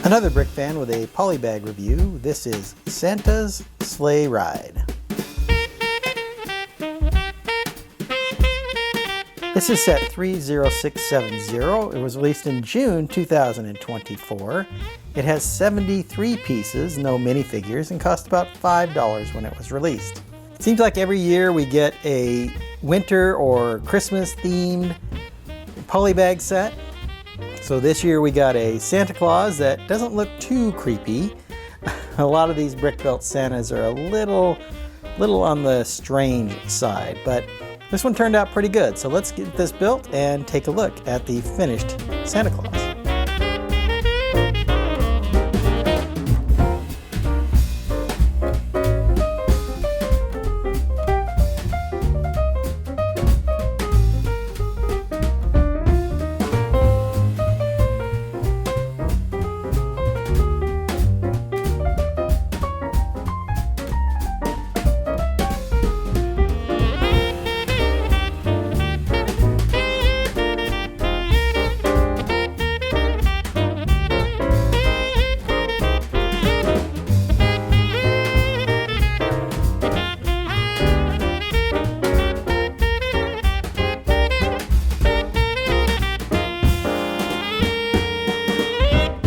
Another brick fan with a Polybag review. This is Santa's Sleigh Ride. This is set 30670. It was released in June 2024. It has 73 pieces, no minifigures, and cost about $5 when it was released. It seems like every year we get a winter or Christmas themed Polybag set. So this year we got a Santa Claus that doesn't look too creepy. A lot of these brick-built Santas are a little on the strange side, but this one turned out pretty good. So let's get this built and take a look at the finished Santa Claus.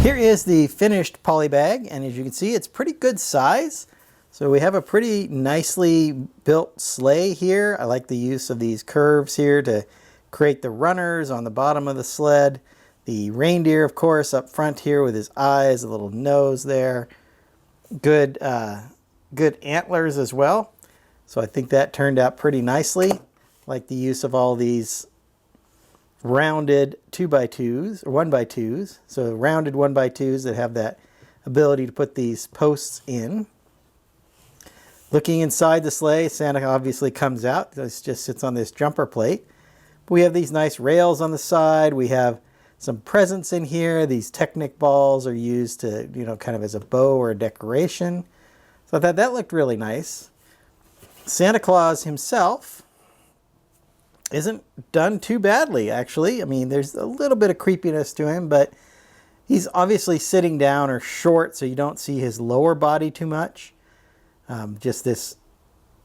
Here is the finished Polybag, and as you can see, it's pretty good size. So we have a pretty nicely built sleigh here. I like the use of these curves here to create the runners on the bottom of the sled. The reindeer, of course, up front here with his eyes, a little nose there. Good antlers as well. So I think that turned out pretty nicely. I like the use of all these rounded 2x2s or 1x2s, so rounded 1x2s that have that ability to put these posts in. Looking inside the sleigh, Santa obviously comes out. This just sits on this jumper plate. But we have these nice rails on the side. We have some presents in here. These Technic balls are used to, kind of as a bow or a decoration. So I thought that looked really nice. Santa Claus himself isn't done too badly, actually. I mean, there's a little bit of creepiness to him, but he's obviously sitting down or short, so you don't see his lower body too much. Just this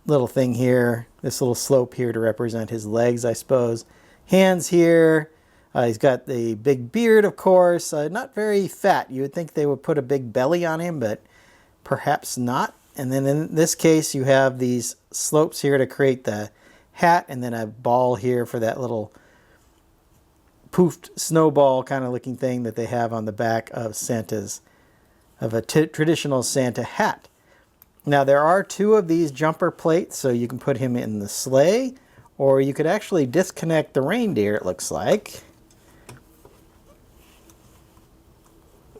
little thing here, this little slope here to represent his legs, I suppose. Hands here. He's got the big beard, of course. Not very fat. You would think they would put a big belly on him, but perhaps not. And then in this case, you have these slopes here to create the hat, and then a ball here for that little poofed snowball kind of looking thing that they have on the back of a traditional Santa hat. Now there are two of these jumper plates, so you can put him in the sleigh, or you could actually disconnect the reindeer, it looks like,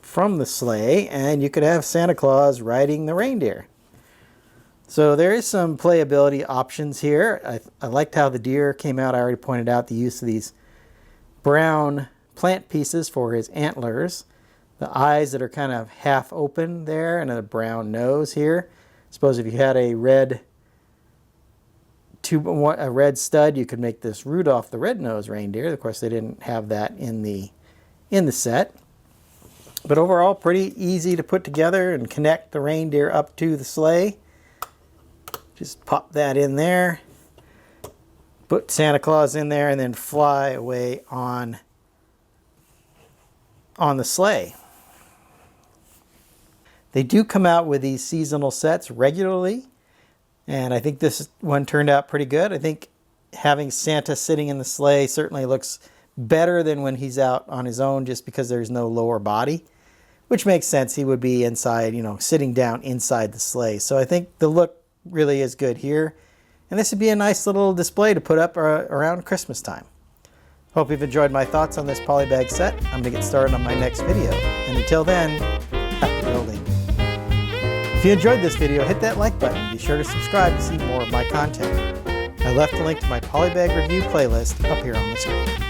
from the sleigh, and you could have Santa Claus riding the reindeer. So there is some playability options here. I liked how the deer came out. I already pointed out the use of these brown plant pieces for his antlers. The eyes that are kind of half open there, and a brown nose here. I suppose if you had a red stud, you could make this Rudolph the Red-Nosed Reindeer. Of course, they didn't have that in the set. But overall, pretty easy to put together and connect the reindeer up to the sleigh. Just pop that in there, put Santa Claus in there, and then fly away on the sleigh. They do come out with these seasonal sets regularly, and I think this one turned out pretty good. I think having Santa sitting in the sleigh certainly looks better than when he's out on his own, just because there's no lower body, which makes sense. He would be inside, sitting down inside the sleigh. So I think the look really is good here, and this would be a nice little display to put up around Christmas time. Hope you've enjoyed my thoughts on this Polybag set. I'm gonna get started on my next video, and until then, happy building. If you enjoyed this video, hit that like button. Be sure to subscribe to see more of my content. I left a link to my Polybag review playlist up here on the screen.